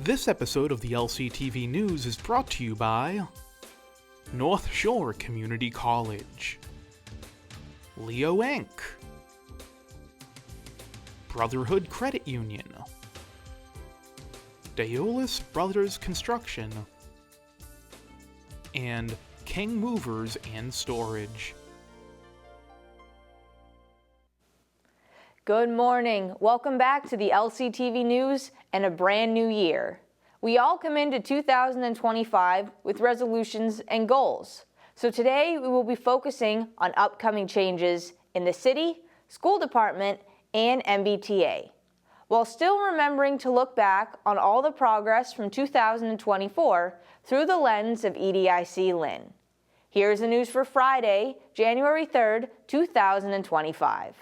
This episode of the LCTV News is brought to you by North Shore Community College, Leo Inc., Brotherhood Credit Union, Daolis Brothers Construction, and King Movers and Storage. Good morning. Welcome back to the LCTV News and a brand new year. We all come into 2025 with resolutions and goals. So today we will be focusing on upcoming changes in the city, school department, and MBTA, while still remembering to look back on all the progress from 2024 through the lens of EDIC Lynn. Here's the news for Friday, January 3rd, 2025.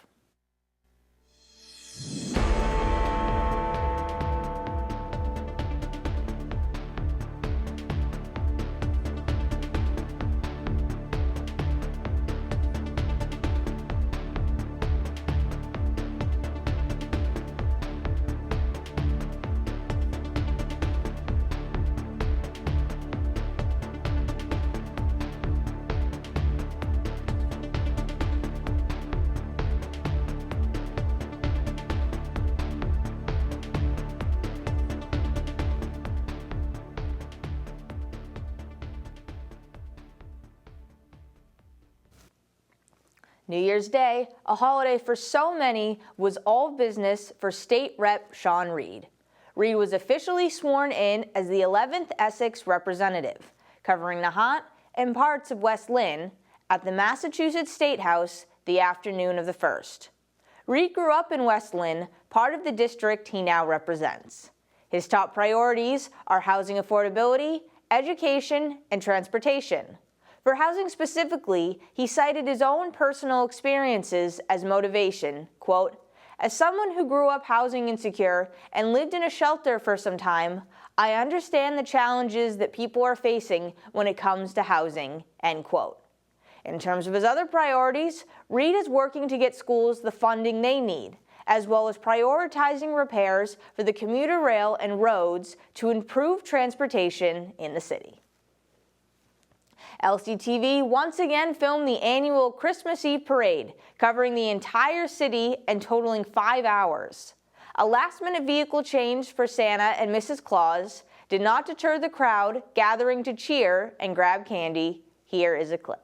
New Year's Day, a holiday for so many, was all business for State Rep. Sean Reid. Reid was officially sworn in as the 11th Essex representative, covering Nahant and parts of West Lynn, at the Massachusetts State House the afternoon of the 1st. Reid grew up in West Lynn, part of the district he now represents. His top priorities are housing affordability, education, and transportation. For housing specifically, he cited his own personal experiences as motivation, quote, "As someone who grew up housing insecure and lived in a shelter for some time, I understand the challenges that people are facing when it comes to housing," end quote. In terms of his other priorities, Reid is working to get schools the funding they need, as well as prioritizing repairs for the commuter rail and roads to improve transportation in the city. LCTV once again filmed the annual Christmas Eve parade, covering the entire city and totaling 5 hours. A last-minute vehicle change for Santa and Mrs. Claus did not deter the crowd gathering to cheer and grab candy. Here is a clip.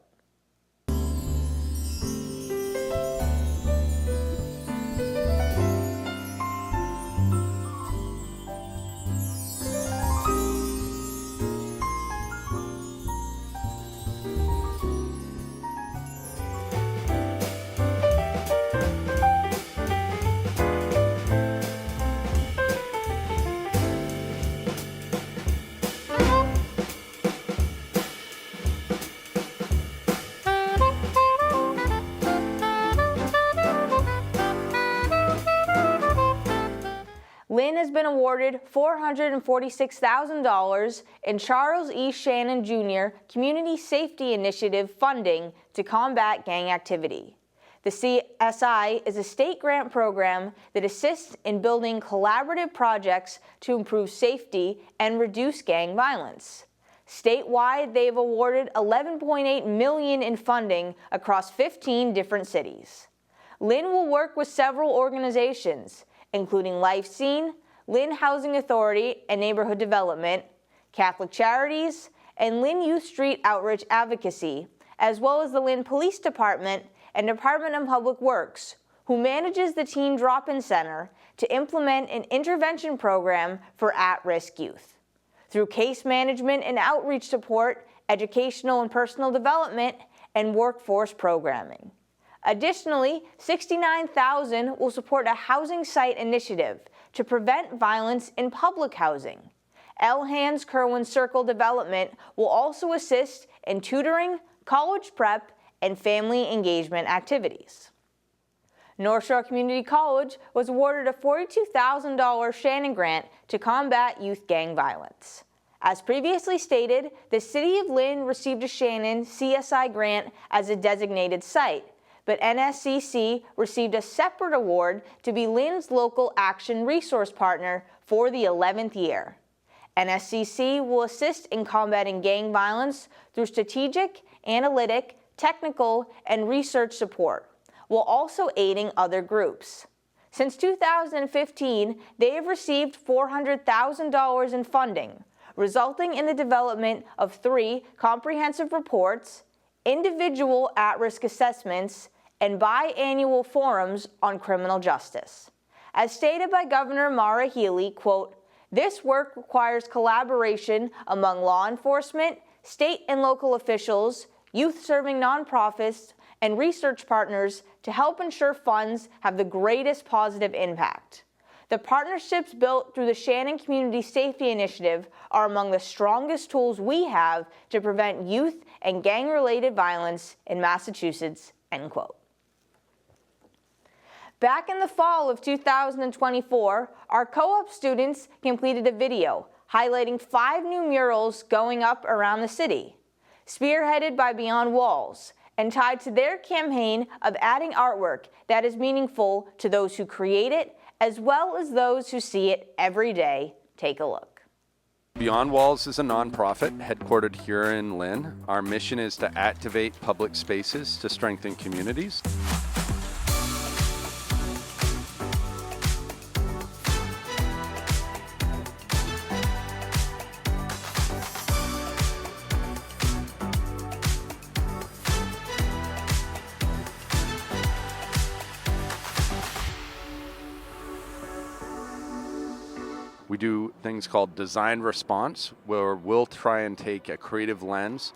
Lynn has been awarded $446,000 in Charles E. Shannon Jr. Community Safety Initiative funding to combat gang activity. The CSI is a state grant program that assists in building collaborative projects to improve safety and reduce gang violence. Statewide, they have awarded $11.8 million in funding across 15 different cities. Lynn will work with several organizations, including Life Scene, Lynn Housing Authority and Neighborhood Development, Catholic Charities, and Lynn Youth Street Outreach Advocacy, as well as the Lynn Police Department and Department of Public Works, who manages the Teen Drop-In Center to implement an intervention program for at-risk youth. Through case management and outreach support, educational and personal development, and workforce programming. Additionally, $69,000 will support a housing site initiative to prevent violence in public housing. Elhan's Kerwin Circle Development will also assist in tutoring, college prep, and family engagement activities. North Shore Community College was awarded a $42,000 Shannon grant to combat youth gang violence. As previously stated, the City of Lynn received a Shannon CSI grant as a designated site, but NSCC received a separate award to be Lynn's local action resource partner for the 11th year. NSCC will assist in combating gang violence through strategic, analytic, technical, and research support, while also aiding other groups. Since 2015, they have received $400,000 in funding, resulting in the development of 3 comprehensive reports, individual at-risk assessments, and biannual forums on criminal justice. As stated by Governor Maura Healey, quote, "This work requires collaboration among law enforcement, state and local officials, youth-serving nonprofits, and research partners to help ensure funds have the greatest positive impact. The partnerships built through the Shannon Community Safety Initiative are among the strongest tools we have to prevent youth and gang-related violence in Massachusetts," end quote. Back in the fall of 2024, our co-op students completed a video highlighting 5 new murals going up around the city, spearheaded by Beyond Walls, and tied to their campaign of adding artwork that is meaningful to those who create it, as well as those who see it every day. Take a look. Beyond Walls is a nonprofit headquartered here in Lynn. Our mission is to activate public spaces to strengthen communities. We do things called design response, where we'll try and take a creative lens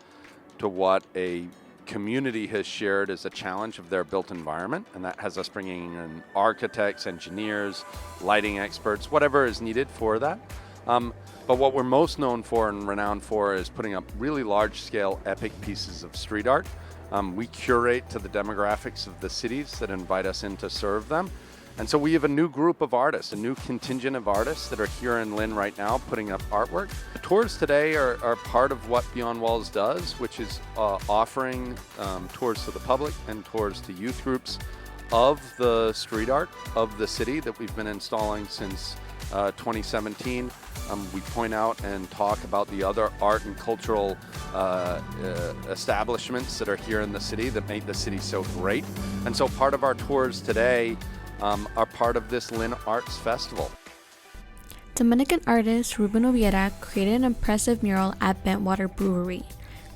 to what a community has shared as a challenge of their built environment, and that has us bringing in architects, engineers, lighting experts, whatever is needed for that. But what we're most known for and renowned for is putting up really large-scale epic pieces of street art. We curate to the demographics of the cities that invite us in to serve them. And so we have a new group of artists, a new contingent of artists that are here in Lynn right now putting up artwork. The tours today are part of what Beyond Walls does, which is offering tours to the public and tours to youth groups of the street art of the city that we've been installing since 2017. We point out and talk about the other art and cultural establishments that are here in the city that make the city so great. And so part of our tours today are part of this Lynn Arts Festival. Dominican artist Ruben Oviera created an impressive mural at Bentwater Brewery,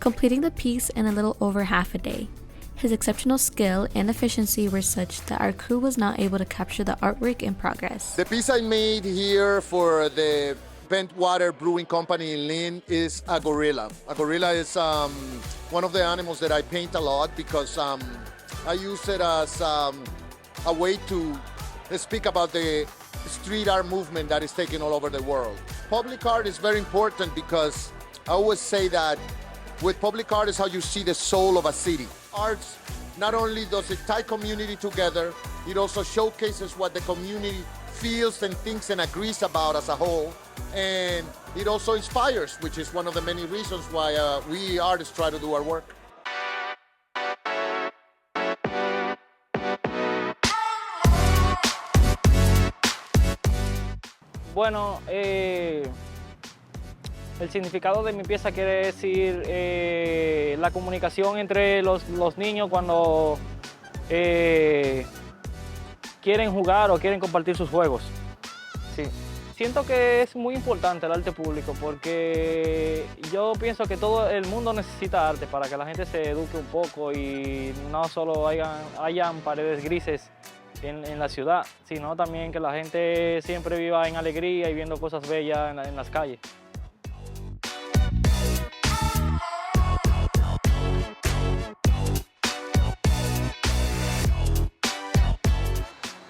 completing the piece in a little over half a day. His exceptional skill and efficiency were such that our crew was not able to capture the artwork in progress. The piece I made here for the Bentwater Brewing Company in Lynn is a gorilla. A gorilla is one of the animals that I paint a lot because I use it as a way to speak about the street art movement that is taking all over the world. Public art is very important because I always say that with public art is how you see the soul of a city. Arts not only does it tie community together, it also showcases what the community feels and thinks and agrees about as a whole. And it also inspires, which is one of the many reasons why we artists try to do our work. Bueno, el significado de mi pieza quiere decir la comunicación entre los niños cuando quieren jugar o quieren compartir sus juegos. Sí. Siento que es muy importante el arte público porque yo pienso que todo el mundo necesita arte para que la gente se eduque un poco y no solo hayan paredes grises en la ciudad, sino también que la gente siempre viva en alegría y viendo cosas bellas en las calles.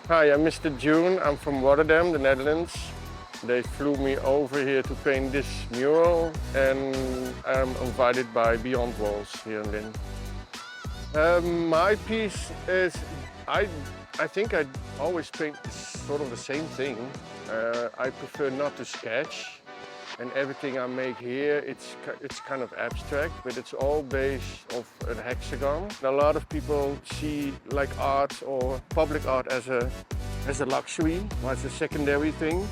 Hi, I'm Mr. June. I'm from Rotterdam, the Netherlands. They flew me over here to paint this mural, and I'm invited by Beyond Walls here in Lynn. My piece is, I think I always paint sort of the same thing. I prefer not to sketch, and everything I make here, it's kind of abstract, but it's all based off a hexagon. A lot of people see like art or public art as a luxury, or as a secondary thing.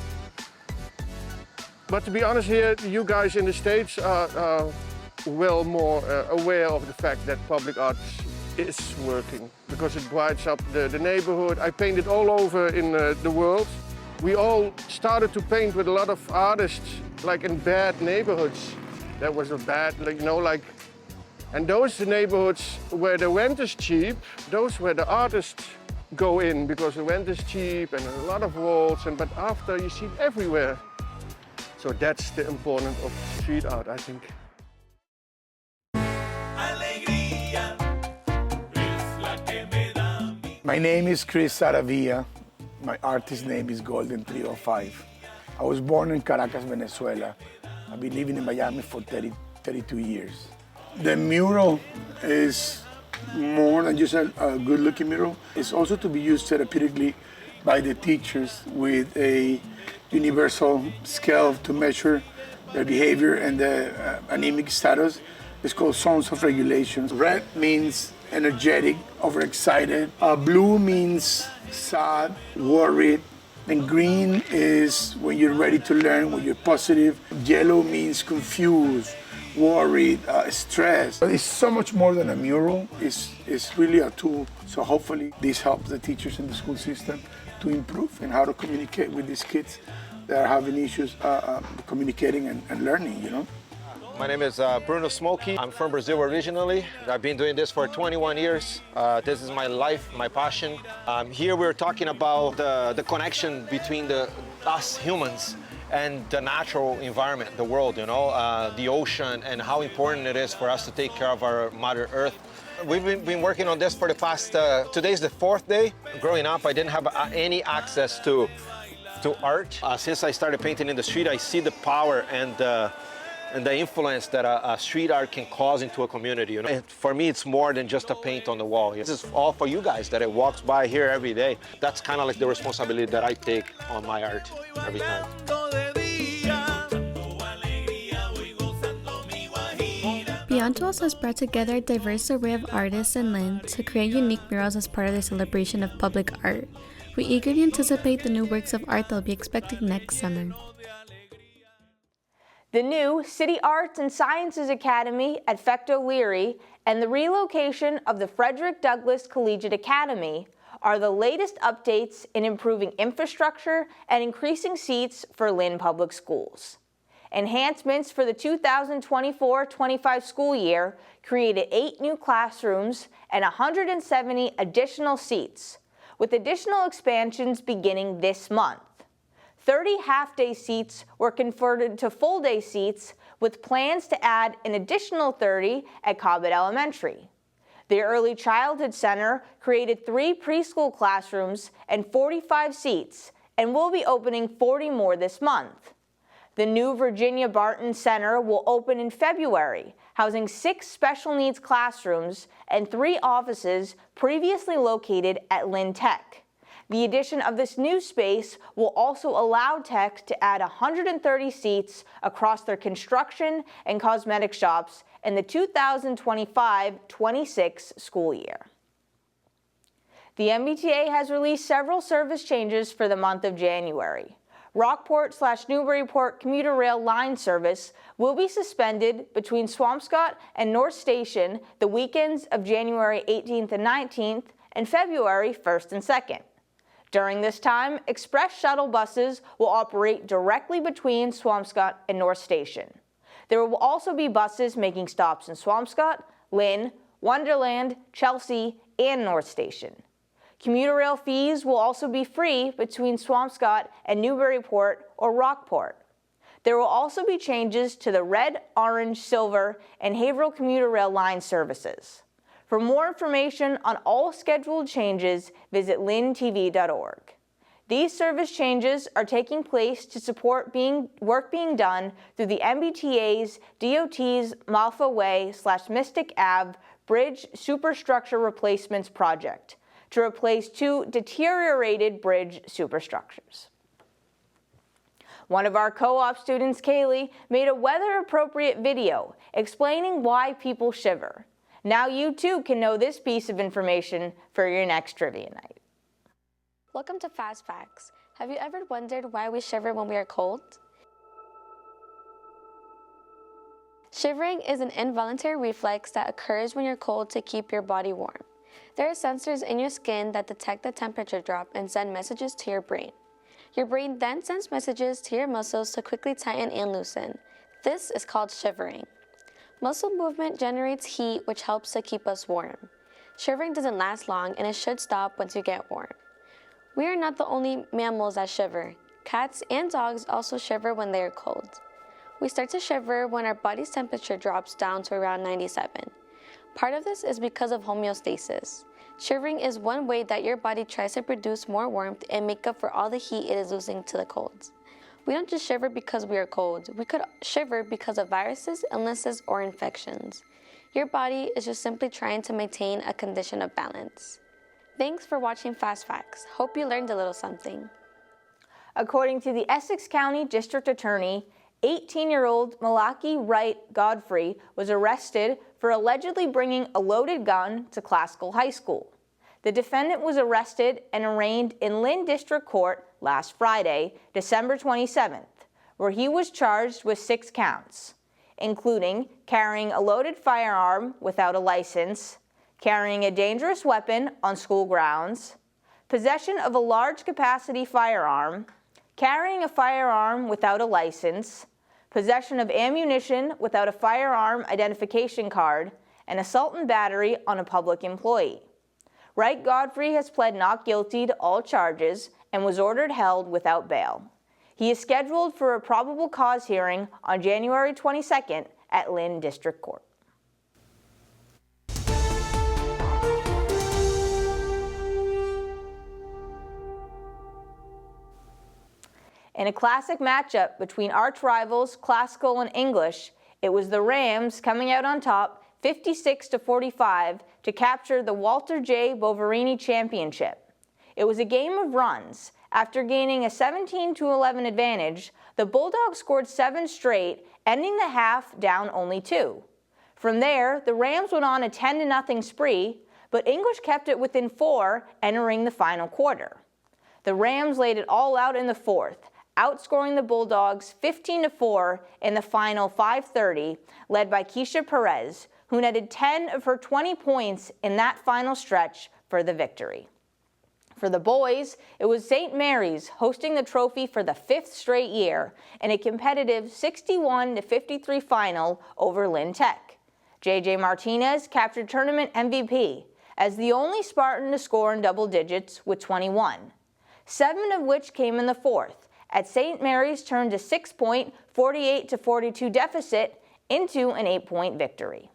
But to be honest here, you guys in the States are well more aware of the fact that public art is working because it brightens up the neighborhood. I painted all over in the world. We all started to paint with a lot of artists, like in bad neighborhoods. That was a bad, and those neighborhoods where the rent is cheap, those where the artists go in because the rent is cheap and a lot of walls, but after you see it everywhere. So that's the importance of street art, I think. My name is Chris Saravia. My artist name is Golden 305. I was born in Caracas, Venezuela. I've been living in Miami for 32 years. The mural is more than just a good-looking mural. It's also to be used therapeutically by the teachers with a universal scale to measure their behavior and the anemic status. It's called zones of regulation. Red means energetic, overexcited. Blue means sad, worried. And green is when you're ready to learn, when you're positive. Yellow means confused, worried, stressed. But it's so much more than a mural. It's really a tool. So hopefully this helps the teachers in the school system to improve in how to communicate with these kids that are having issues communicating and learning, you know. My name is Bruno Smokey. I'm from Brazil originally. I've been doing this for 21 years. This is my life, my passion. Here we're talking about the connection between us humans and the natural environment, the world, you know, the ocean, and how important it is for us to take care of our Mother Earth. We've been working on this for the past, today's the 4th day. Growing up, I didn't have any access to art. Since I started painting in the street, I see the power and the influence that a street art can cause into a community. You know? And for me, it's more than just a paint on the wall. This is all for you guys that it walks by here every day. That's kind of like the responsibility that I take on my art every time. Beyond Walls has brought together a diverse array of artists in Lynn to create unique murals as part of the celebration of public art. We eagerly anticipate the new works of art they'll be expecting next summer. The new City Arts and Sciences Academy at Fecto Leary and the relocation of the Frederick Douglass Collegiate Academy are the latest updates in improving infrastructure and increasing seats for Lynn Public Schools. Enhancements for the 2024-25 school year created 8 new classrooms and 170 additional seats, with additional expansions beginning this month. 30 half-day seats were converted to full-day seats, with plans to add an additional 30 at Cobbett Elementary. The Early Childhood Center created 3 preschool classrooms and 45 seats and will be opening 40 more this month. The new Virginia Barton Center will open in February, housing 6 special needs classrooms and 3 offices previously located at Lynn Tech. The addition of this new space will also allow Tech to add 130 seats across their construction and cosmetic shops in the 2025-26 school year. The MBTA has released several service changes for the month of January. Rockport/Newburyport commuter rail line service will be suspended between Swampscott and North Station the weekends of January 18th and 19th and February 1st and 2nd. During this time, express shuttle buses will operate directly between Swampscott and North Station. There will also be buses making stops in Swampscott, Lynn, Wonderland, Chelsea, and North Station. Commuter rail fees will also be free between Swampscott and Newburyport or Rockport. There will also be changes to the red, orange, silver, and Haverhill commuter rail line services. For more information on all scheduled changes, visit lyntv.org. These service changes are taking place to support work being done through the MBTA's DOT's Malfa Way/Mystic Ave Bridge Superstructure Replacements Project to replace 2 deteriorated bridge superstructures. One of our co-op students, Kaylee, made a weather-appropriate video explaining why people shiver. Now you too can know this piece of information for your next trivia night. Welcome to Fast Facts. Have you ever wondered why we shiver when we are cold? Shivering is an involuntary reflex that occurs when you're cold to keep your body warm. There are sensors in your skin that detect the temperature drop and send messages to your brain. Your brain then sends messages to your muscles to quickly tighten and loosen. This is called shivering. Muscle movement generates heat, which helps to keep us warm. Shivering doesn't last long, and it should stop once you get warm. We are not the only mammals that shiver. Cats and dogs also shiver when they are cold. We start to shiver when our body's temperature drops down to around 97. Part of this is because of homeostasis. Shivering is one way that your body tries to produce more warmth and make up for all the heat it is losing to the cold. We don't just shiver because we are cold. We could shiver because of viruses, illnesses, or infections. Your body is just simply trying to maintain a condition of balance. Thanks for watching Fast Facts. Hope you learned a little something. According to the Essex County District Attorney, 18-year-old Malaki Wright Godfrey was arrested for allegedly bringing a loaded gun to Classical High School. The defendant was arrested and arraigned in Lynn District Court last Friday, December 27th, where he was charged with 6 counts, including carrying a loaded firearm without a license, carrying a dangerous weapon on school grounds, possession of a large-capacity firearm, carrying a firearm without a license, possession of ammunition without a firearm identification card, and assault and battery on a public employee. Wright Godfrey has pled not guilty to all charges and was ordered held without bail. He is scheduled for a probable cause hearing on January 22nd at Lynn District Court. In a classic matchup between arch rivals Classical and English, it was the Rams coming out on top 56-45 to capture the Walter J. Boverini Championship. It was a game of runs. After gaining a 17-11 advantage, the Bulldogs scored 7 straight, ending the half down only 2. From there, the Rams went on a 10-0 spree, but English kept it within 4 entering the final quarter. The Rams laid it all out in the fourth, outscoring the Bulldogs 15-4 in the final 5:30, led by Keisha Perez, who netted 10 of her 20 points in that final stretch for the victory. For the boys, it was St. Mary's hosting the trophy for the 5th straight year in a competitive 61-53 final over Lynn Tech. J.J. Martinez captured tournament MVP as the only Spartan to score in double digits with 21, 7 of which came in the fourth, as St. Mary's turned a 6-point, 48-42 deficit into an 8-point victory.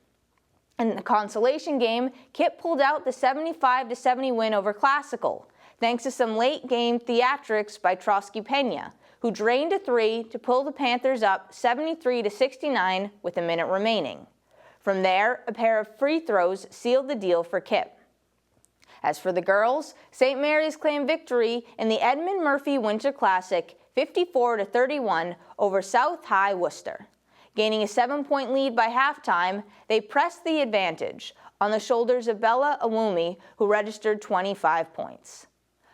In the consolation game, Kip pulled out the 75-70 win over Classical, thanks to some late-game theatrics by Trotsky Pena, who drained a 3 to pull the Panthers up 73-69 with a minute remaining. From there, a pair of free throws sealed the deal for Kip. As for the girls, St. Mary's claimed victory in the Edmund Murphy Winter Classic 54-31 over South High Worcester. Gaining a 7-point lead by halftime, they pressed the advantage on the shoulders of Bella Awumi, who registered 25 points.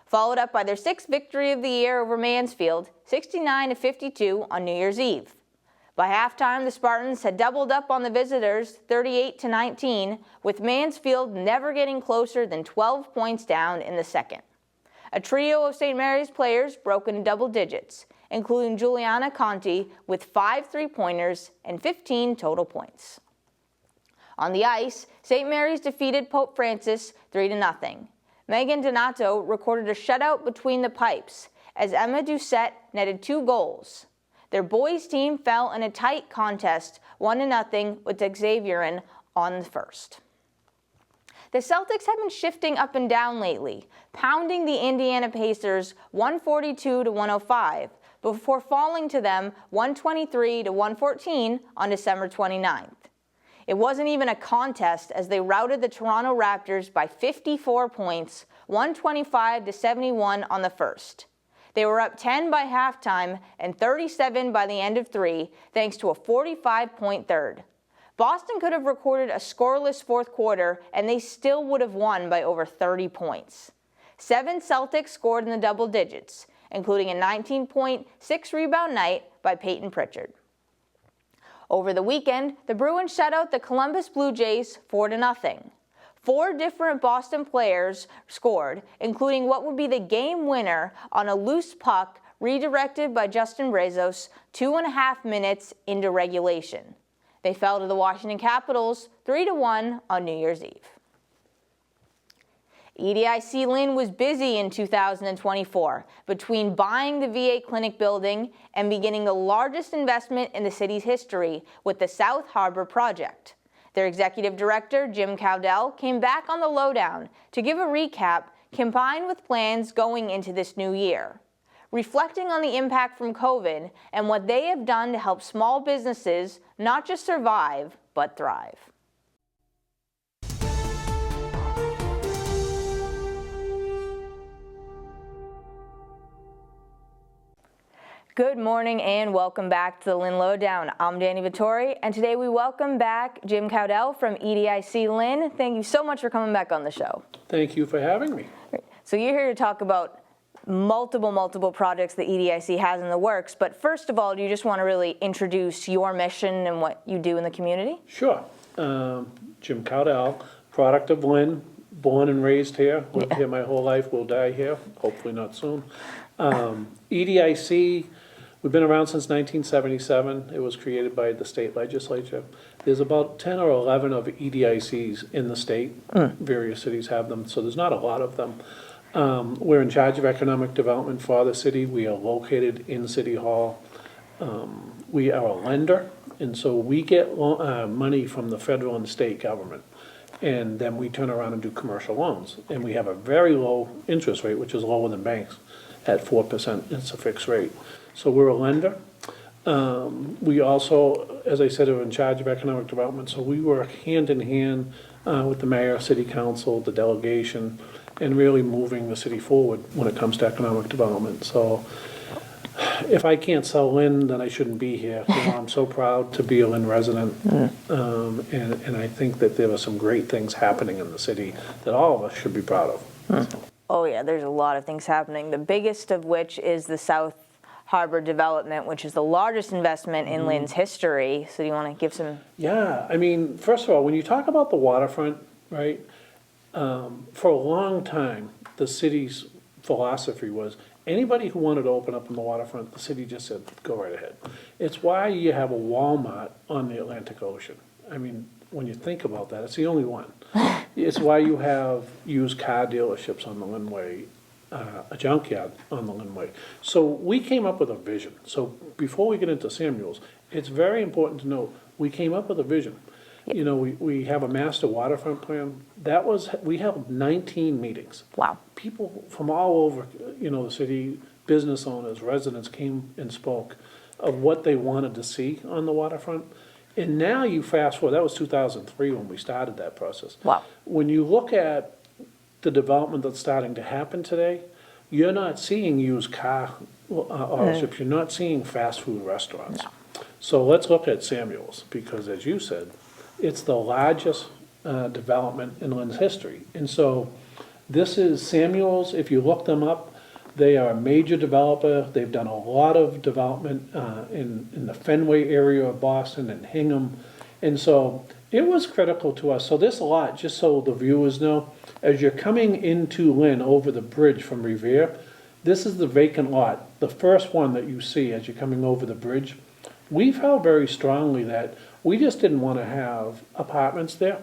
Followed up by their 6th victory of the year over Mansfield, 69-52 on New Year's Eve. By halftime, the Spartans had doubled up on the visitors, 38-19, with Mansfield never getting closer than 12 points down in the second. A trio of St. Mary's players broke into double digits, including Juliana Conti with 5 3-pointers and 15 total points. On the ice, St. Mary's defeated Pope Francis 3-0. Megan Donato recorded a shutout between the pipes as Emma Doucette netted 2 goals. Their boys' team fell in a tight contest, 1-0 with Xavierin on the first. The Celtics have been shifting up and down lately, pounding the Indiana Pacers 142-105 before falling to them 123-114 on December 29th. It wasn't even a contest as they routed the Toronto Raptors by 54 points, 125-71 on the first. They were up 10 by halftime and 37 by the end of 3, thanks to a 45-point third. Boston could have recorded a scoreless fourth quarter, and they still would have won by over 30 points. 7 Celtics scored in the double digits, including a 19-point, 6-rebound night by Peyton Pritchard. Over the weekend, the Bruins shut out the Columbus Blue Jays 4-0. 4 different Boston players scored, including what would be the game winner on a loose puck redirected by Justin Brazos 2.5 minutes into regulation. They fell to the Washington Capitals 3-1 on New Year's Eve. EDIC Lynn was busy in 2024 between buying the VA clinic building and beginning the largest investment in the city's history with the South Harbor project. Their executive director, Jim Cowdell, came back on the lowdown to give a recap combined with plans going into this new year, reflecting on the impact from COVID and what they have done to help small businesses not just survive, but thrive. Good morning and welcome back to the Lynn Lowdown. I'm Danny Vittori, and today we welcome back Jim Cowdell from EDIC Lynn. Thank you so much for coming back on the show. Thank you for having me. So you're here to talk about multiple projects that EDIC has in the works, but first of all, do you just want to really introduce your mission and what you do in the community? Sure. Jim Cowdell, product of Lynn, born and raised here, lived here my whole life, will die here, hopefully not soon. EDIC, we've been around since 1977. It was created by the state legislature. There's about 10 or 11 of EDICs in the state. Various cities have them, so there's not a lot of them. We're in charge of economic development for the city. We are located in City Hall. We are a lender, and so we get money from the federal and state government. And then we turn around and do commercial loans. And we have a very low interest rate, which is lower than banks, at 4%. It's a fixed rate. So we're a lender. We also, as I said, are in charge of economic development. So we work hand in hand with the mayor, city council, the delegation, and really moving the city forward when it comes to economic development. So if I can't sell Lynn, then I shouldn't be here. I'm so proud to be a Lynn resident. And I think that there are some great things happening in the city that all of us should be proud of. So. Oh yeah, there's a lot of things happening. The biggest of which is the South Harbor development, which is the largest investment in Lynn's history. So do you want to give some? Yeah, I mean, first of all, when you talk about the waterfront, right, for a long time, the city's philosophy was anybody who wanted to open up on the waterfront, the city just said, go right ahead. It's why you have a Walmart on the Atlantic Ocean. I mean, when you think about that, it's the only one. It's why you have used car dealerships on the Lynnway, a junkyard on the Lynnway. So we came up with a vision. So before we get into Samuel's, it's very important to note, we came up with a vision. You know, we have a master waterfront plan. We held 19 meetings. Wow. People from all over, you know, the city, business owners, residents came and spoke of what they wanted to see on the waterfront. And now you fast forward, that was 2003 when we started that process. Wow. When you look at the development that's starting to happen today, you're not seeing used car ownerships, you're not seeing fast food restaurants. No. So let's look at Samuel's, because as you said, it's the largest development in Lynn's history. And so this is Samuel's. If you look them up, they are a major developer. They've done a lot of development in the Fenway area of Boston and Hingham. And so it was critical to us. So this lot, just so the viewers know, as you're coming into Lynn over the bridge from Revere, this is the vacant lot, the first one that you see as you're coming over the bridge. We felt very strongly that we just didn't want to have apartments there,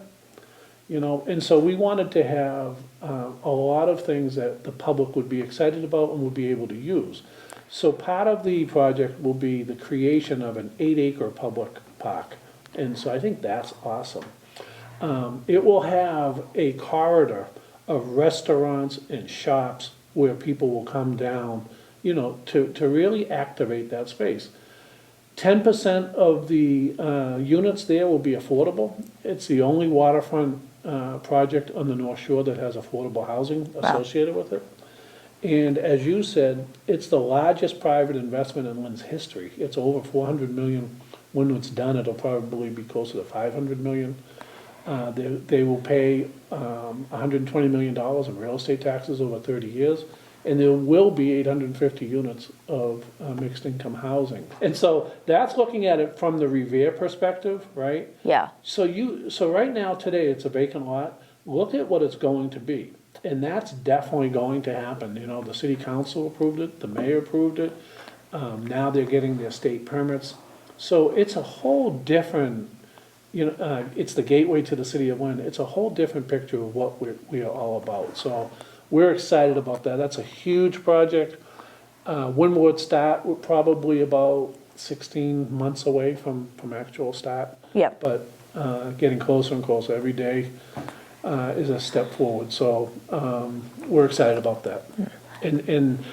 you know, and so we wanted to have a lot of things that the public would be excited about and would be able to use. So part of the project will be the creation of an 8-acre public park, and so I think that's awesome. It will have a corridor of restaurants and shops where people will come down, you know, to really activate that space. 10% of the units there will be affordable. It's the only waterfront project on the North Shore that has affordable housing associated with it. And as you said, it's the largest private investment in Lynn's history. It's over $400 million. When it's done, it'll probably be closer to $500 million. They will pay $120 million in real estate taxes over 30 years. and there will be 850 units of mixed income housing. And so that's looking at it from the Revere perspective, right? Yeah. So right now, today, it's a vacant lot. Look at what it's going to be. And that's definitely going to happen. You know, the city council approved it, the mayor approved it. Now they're getting their state permits. So it's a whole different, it's the gateway to the city of Lynn. It's a whole different picture of what we are all about. So we're excited about that. That's a huge project. When will it start? We're probably about 16 months away from actual start. Yep. But getting closer and closer every day is a step forward. So we're excited about that. And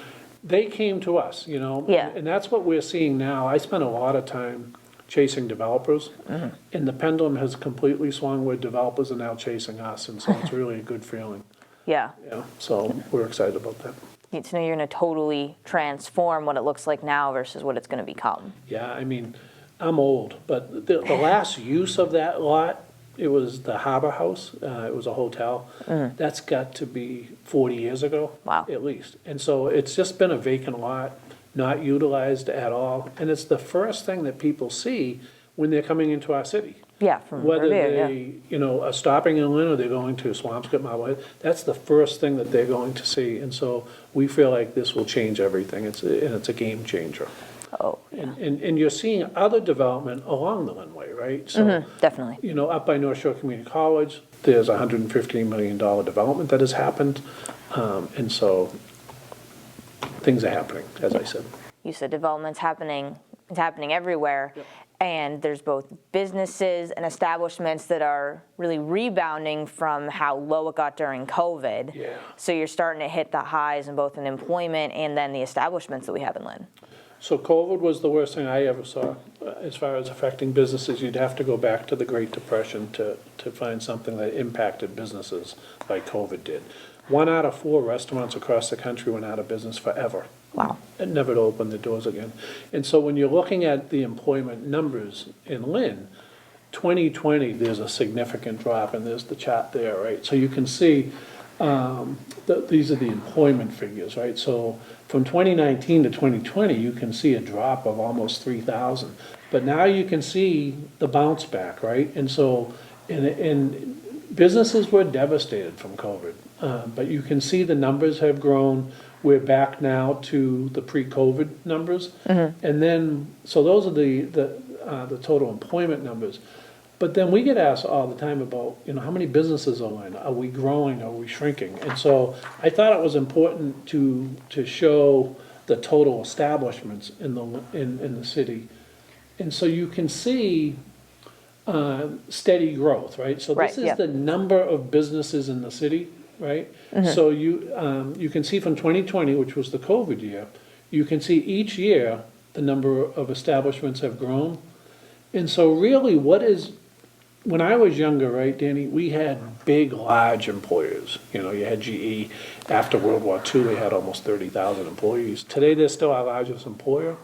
they came to us, Yeah. and that's what we're seeing now. I spent a lot of time chasing developers, and the pendulum has completely swung where developers are now chasing us, and so it's really a good feeling. Yeah. Yeah, so we're excited about that. You need to know you're going to totally transform what it looks like now versus what it's going to become. Yeah, I mean, I'm old, but the last use of that lot, it was the Harbor House. It was a hotel. That's got to be 40 years ago. Wow. At least. And so it's just been a vacant lot, not utilized at all. And it's the first thing that people see when they're coming into our city. Yeah, from Whether Revere, they, are stopping in Lynn or they're going to Swampscott, Marblehead, that's the first thing that they're going to see. And so we feel like this will change everything. It's a game changer. Oh, And you're seeing other development along the Linway, right? So, definitely. up by North Shore Community College, there's a $115 million development that has happened. And so things are happening, as I said. You said development's happening. It's happening everywhere. Yep. And there's both businesses and establishments that are really rebounding from how low it got during COVID. Yeah. So you're starting to hit the highs in both in employment and then the establishments that we have in Lynn. So COVID was the worst thing I ever saw as far as affecting businesses. You'd have to go back to the Great Depression to find something that impacted businesses like COVID did. 1 out of 4 restaurants across the country went out of business forever. Wow. And never to open their doors again. And so when you're looking at the employment numbers in Lynn, 2020, there's a significant drop, and there's the chart there, right? So you can see these are the employment figures, right? So from 2019 to 2020, you can see a drop of almost 3,000. But now you can see the bounce back, right? And so, and businesses were devastated from COVID, but you can see the numbers have grown. We're back now to the pre-COVID numbers. And then, so those are the total employment numbers. But then we get asked all the time about, how many businesses are in? Are we growing? Are we shrinking? And so I thought it was important to show the total establishments in the city. And so you can see steady growth, right? So this is the number of businesses in the city, right? So you can see from 2020, which was the COVID year, you can see each year the number of establishments have grown. And so really when I was younger, right, Danny, we had big, large employers. You had GE. After World War II, they had almost 30,000 employees. Today, they're still our largest employer.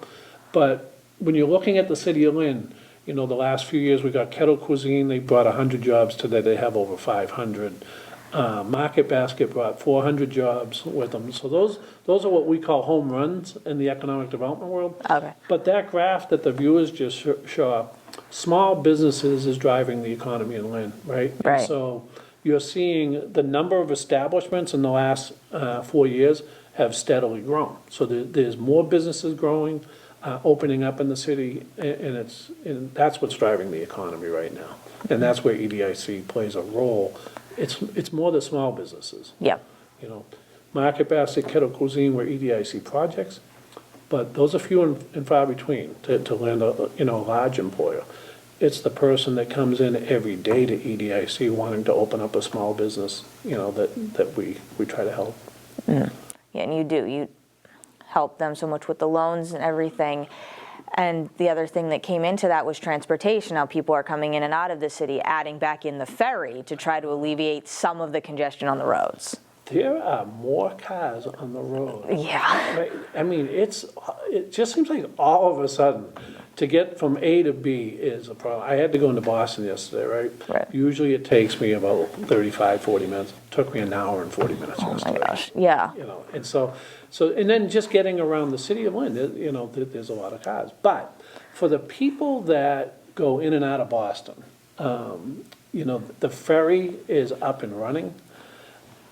But when you're looking at the city of Lynn, the last few years, we got Kettle Cuisine. They brought 100 jobs. Today, they have over 500. Market Basket brought 400 jobs with them. So those are what we call home runs in the economic development world. Okay. But that graph that the viewers just show, small businesses is driving the economy in Lynn, right? Right. And so you're seeing the number of establishments in the last 4 years have steadily grown. So there's more businesses growing, opening up in the city, and that's what's driving the economy right now. And that's where EDIC plays a role. It's more the small businesses. Yeah. Market Basket, Kettle Cuisine were EDIC projects, but those are few and far between to land a large employer. It's the person that comes in every day to EDIC wanting to open up a small business, that we try to help. Yeah, and you help them so much with the loans and everything. And the other thing that came into that was transportation. How people are coming in and out of the city, adding back in the ferry to try to alleviate some of the congestion on the roads. There are more cars on the road. Yeah. I mean, it just seems like all of a sudden to get from A to B is a problem. I had to go into Boston yesterday, right? Right. Usually it takes me about 35, 40 minutes. It took me an hour and 40 minutes yesterday. Oh my gosh, yeah. You know, and so, and then just getting around the city of Lynn, you know, there's a lot of cars. But for the people that go in and out of Boston, you know, the ferry is up and running.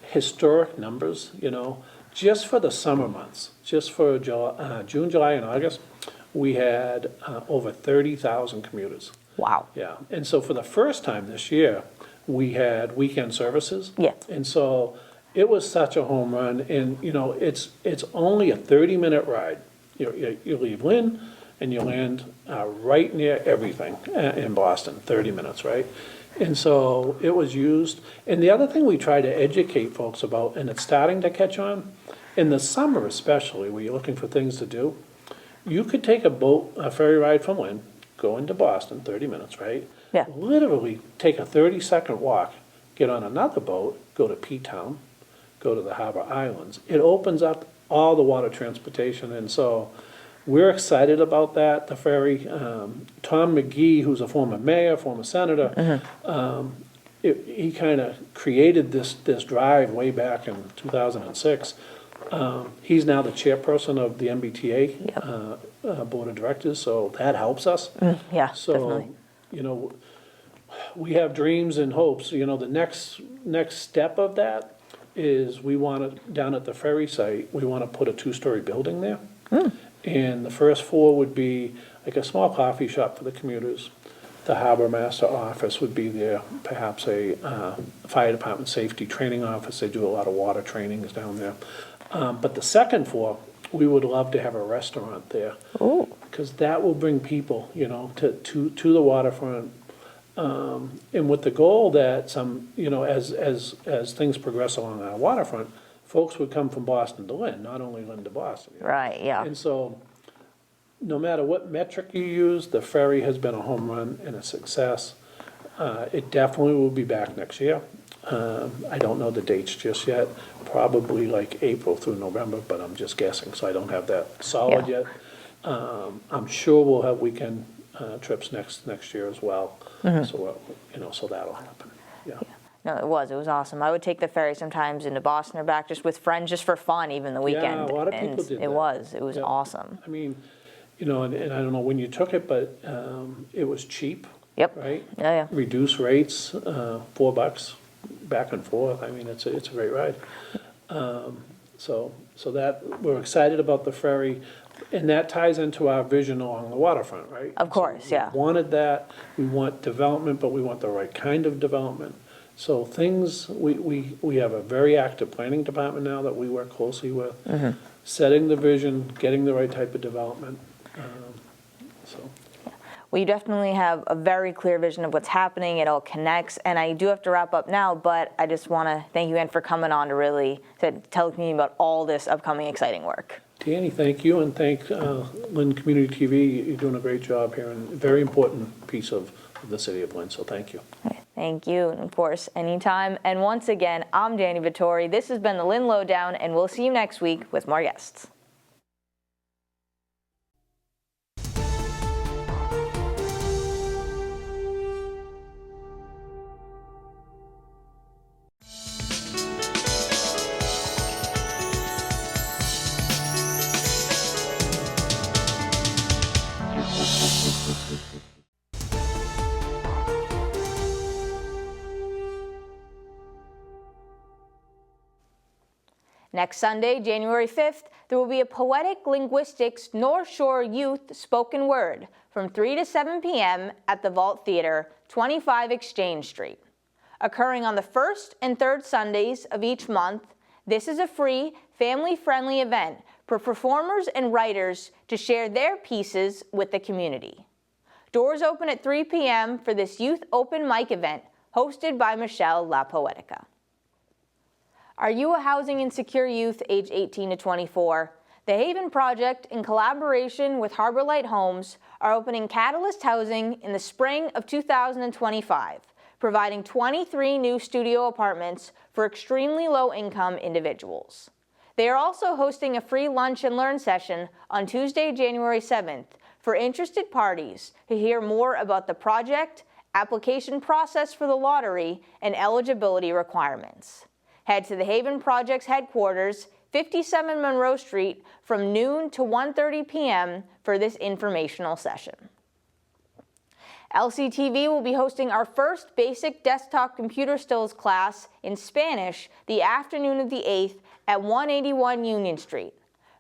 Historic numbers, you know, just for the summer months, just for June, July, and August, we had over 30,000 commuters. Wow. Yeah, and so for the first time this year, we had weekend services. Yeah. And so it was such a home run, and, you know, it's only a 30-minute ride. You leave Lynn, and you land right near everything in Boston, 30 minutes, right? And so it was used. And the other thing we try to educate folks about, and it's starting to catch on, in the summer especially, where you're looking for things to do, you could take a ferry ride from Lynn, go into Boston, 30 minutes, right? Yeah. Literally take a 30-second walk, get on another boat, go to P-Town, go to the Harbor Islands. It opens up all the water transportation, and so we're excited about that, the ferry. Tom McGee, who's a former mayor, former senator, he kind of created this drive way back in 2006. He's now the chairperson of the MBTA Board of Directors, so that helps us. Yeah, So, definitely. you know, we have dreams and hopes. You know, the next step of that is we want to, down at the ferry site, we want to put a 2-story building there. And the first floor would be like a small coffee shop for the commuters. The harbor master office would be there, perhaps a fire department safety training office. They do a lot of water trainings down there. But the second floor, we would love to have a restaurant there. Ooh. Because that will bring people, you know, to the waterfront. And with the goal that some, you know, as things progress along our waterfront, folks would come from Boston to Lynn, not only Lynn to Boston. You know? Right, yeah. And so, no matter what metric you use, the ferry has been a home run and a success. It definitely will be back next year. I don't know the dates just yet, probably like April through November, but I'm just guessing, so I don't have that solid yet. I'm sure we'll have weekend trips next year as well. So, you know, so that'll happen, yeah. No, it was awesome. I would take the ferry sometimes into Boston or back just with friends, just for fun, even the weekend. Yeah, a lot of people did that. It was Yeah. awesome. I mean, you know, and I don't know when you took it, but it was cheap. Yep. Right? Yeah. Reduced rates, $4 back and forth. I mean, it's a great ride. So that, we're excited about the ferry, and that ties into our vision along the waterfront, right? Of course, yeah. We wanted that. We want development, but we want the right kind of development. So things, we have a very active planning department now that we work closely with, setting the vision, getting the right type of development. So. We definitely have a very clear vision of what's happening. It all connects, and I do have to wrap up now, but I just want to thank you, Ann, for coming on to tell the community about all this upcoming exciting work. Danny, thank you, and thank Lynn Community TV. You're doing a great job here, and a very important piece of the city of Lynn, so thank you. Okay, thank you, and of course, anytime. And once again, I'm Danny Vittori. This has been the Lynn Lowdown, and we'll see you next week with more guests. Next Sunday, January 5th, there will be a Poetic Linguistics North Shore Youth Spoken Word from 3 to 7 p.m. at the Vault Theater, 25 Exchange Street. Occurring on the first and third Sundays of each month, this is a free, family-friendly event for performers and writers to share their pieces with the community. Doors open at 3 p.m. for this youth open mic event hosted by Michelle La Poetica. Are you a housing insecure youth age 18 to 24? The Haven Project, in collaboration with Harbor Light Homes, are opening Catalyst Housing in the spring of 2025, providing 23 new studio apartments for extremely low-income individuals. They are also hosting a free lunch and learn session on Tuesday, January 7th For interested parties to hear more about the project, application process for the lottery, and eligibility requirements, head to the Haven Project's headquarters, 57 Monroe Street, from noon to 1:30 p.m. for this informational session. LCTV will be hosting our first basic desktop computer skills class in Spanish the afternoon of the 8th at 181 Union Street.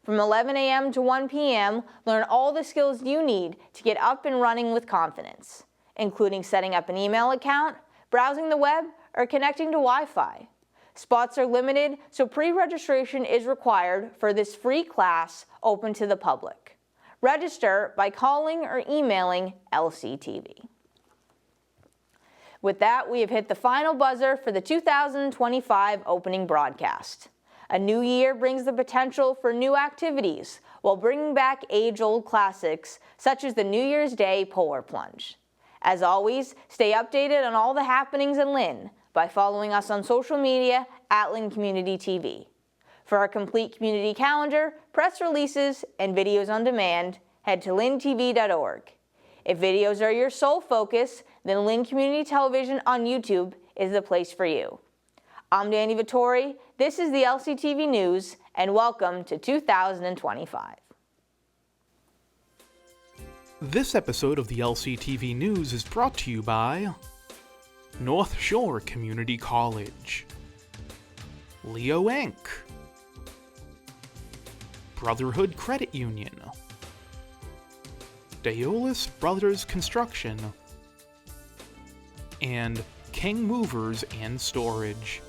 From 11 a.m. to 1 p.m., learn all the skills you need to get up and running with confidence, including setting up an email account, browsing the web, or connecting to Wi-Fi. Spots are limited, so pre-registration is required for this free class open to the public. Register by calling or emailing LCTV. With that, we have hit the final buzzer for the 2025 opening broadcast. A new year brings the potential for new activities while bringing back age-old classics such as the New Year's Day Polar Plunge. As always, stay updated on all the happenings in Lynn by following us on social media at Lynn Community TV. For our complete community calendar, press releases, and videos on demand, head to lyntv.org. If videos are your sole focus, then Lynn Community Television on YouTube is the place for you. I'm Danny Vittori, this is the LCTV News, and welcome to 2025. This episode of the LCTV News is brought to you by North Shore Community College, Leo Inc., Brotherhood Credit Union, Daolis Brothers Construction, and King Movers and Storage.